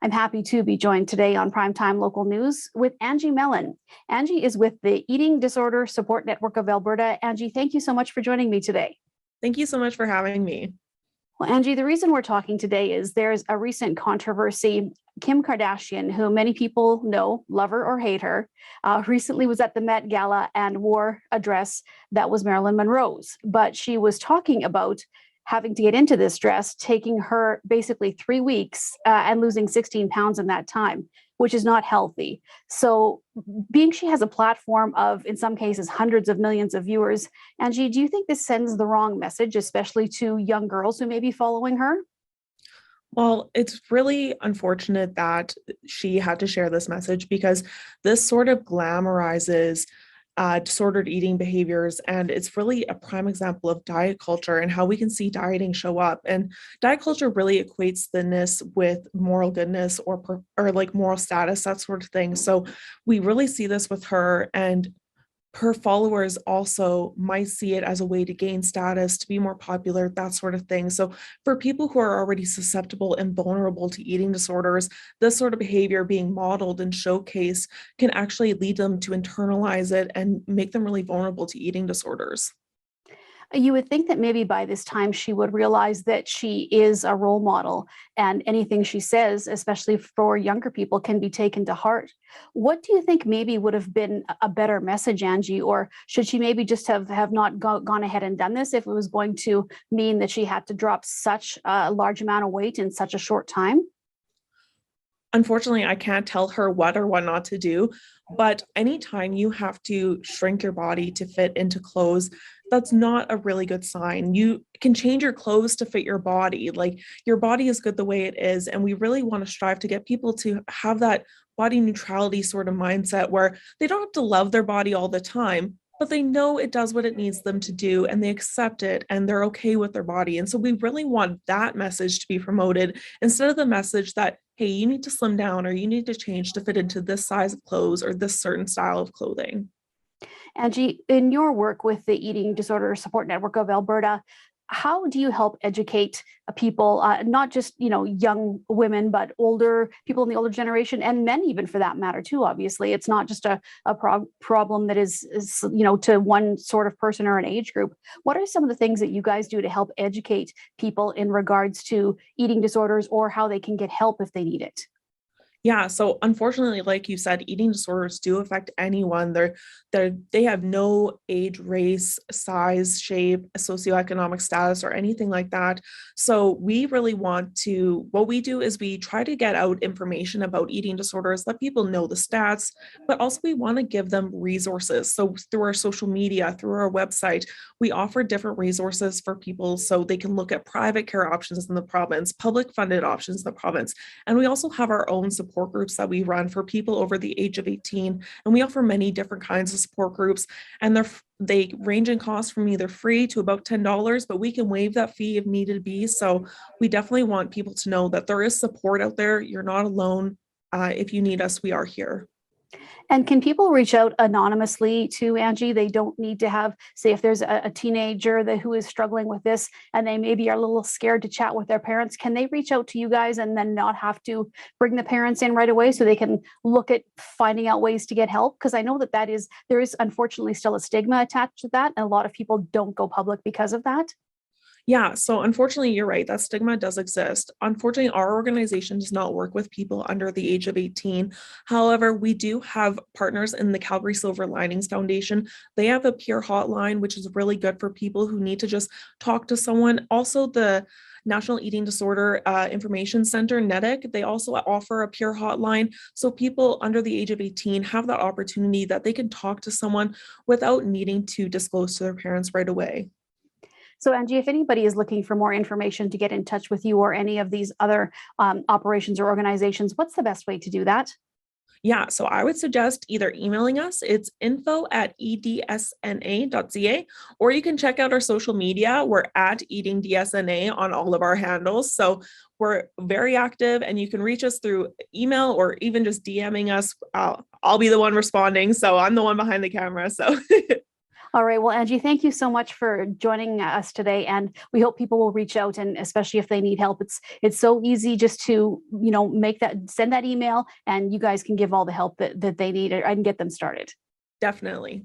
I'm happy to be joined today on Primetime Local News with Angie Mellen. Angie is with the Eating Disorder Support Network of Alberta. Angie, thank you so much for joining me today. Thank you so much for having me. Well, Angie, the reason we're talking today is there's a recent controversy. Kim Kardashian, who many people know, love her or hate her, recently was at the Met Gala and wore a dress that was Marilyn Monroe's. But she was talking about having to get into this dress, taking her basically 3 weeks and losing 16 pounds in that time, which is not healthy. So being she has a platform of, in some cases, hundreds of millions of viewers, Angie, do you think this sends the wrong message, especially to young girls who may be following her? Well, it's really unfortunate that she had to share this message because this sort of glamorizes disordered eating behaviors. And it's really a prime example of diet culture and how we can see dieting show up. And diet culture really equates thinness with moral goodness or like moral status, that sort of thing. So we really see this with her, and her followers also might see it as a way to gain status, to be more popular, that sort of thing. So for people who are already susceptible and vulnerable to eating disorders, this sort of behavior being modeled and showcased can actually lead them to internalize it and make them really vulnerable to eating disorders. You would think that maybe by this time she would realize that she is a role model and anything she says, especially for younger people, can be taken to heart. What do you think maybe would have been a better message, Angie? Or should she maybe just have not gone ahead and done this if it was going to mean that she had to drop such a large amount of weight in such a short time? Unfortunately, I can't tell her what or what not to do, but anytime you have to shrink your body to fit into clothes, that's not a really good sign. You can change your clothes to fit your body. Like, your body is good the way it is. And we really want to strive to get people to have that body neutrality sort of mindset where they don't have to love their body all the time, but they know it does what it needs them to do and they accept it and they're okay with their body. And so we really want that message to be promoted instead of the message that, hey, you need to slim down or you need to change to fit into this size of clothes or this certain style of clothing. Angie, in your work with the Eating Disorder Support Network of Alberta, how do you help educate people, not just young women, but older people in the older generation and men, even for that matter, too? Obviously, it's not just a problem that is to one sort of person or an age group. What are some of the things that you guys do to help educate people in regards to eating disorders or how they can get help if they need it? Yeah, so unfortunately, like you said, eating disorders do affect anyone. They have no age, race, size, shape, socioeconomic status, or anything like that. So we really what we do is we try to get out information about eating disorders, let people know the stats, but also we want to give them resources. So through our social media, through our website, we offer different resources for people so they can look at private care options in the province, public funded options in the province. And we also have our own support groups that we run for people over the age of 18. And we offer many different kinds of support groups. And they range in cost from either free to about $10, but we can waive that fee if needed be. So we definitely want people to know that there is support out there. You're not alone. If you need us, we are here. And can people reach out anonymously to Angie? They don't need to have, say, if there's a teenager who is struggling with this and they maybe are a little scared to chat with their parents, can they reach out to you guys and then not have to bring the parents in right away so they can look at finding out ways to get help? Because I know that there is unfortunately still a stigma attached to that, and a lot of people don't go public because of that. Yeah, so unfortunately, you're right. That stigma does exist. Unfortunately, our organization does not work with people under the age of 18. However, we do have partners in the Calgary Silver Linings Foundation. They have a peer hotline, which is really good for people who need to just talk to someone. Also, the National Eating Disorder Information Center, NEDIC, they also offer a peer hotline. So people under the age of 18 have that opportunity that they can talk to someone without needing to disclose to their parents right away. So, Angie, if anybody is looking for more information to get in touch with you or any of these other operations or organizations, what's the best way to do that? Yeah, so I would suggest either emailing us, it's info@edsna.ca, or you can check out our social media. We're at Eating DSNA on all of our handles. So we're very active and you can reach us through email or even just DMing us. I'll be the one responding. So I'm the one behind the camera. So All right. Well, Angie, thank you so much for joining us today. And we hope people will reach out, and especially if they need help. It's so easy just to, send that email, and you guys can give all the help that they need and get them started. Definitely.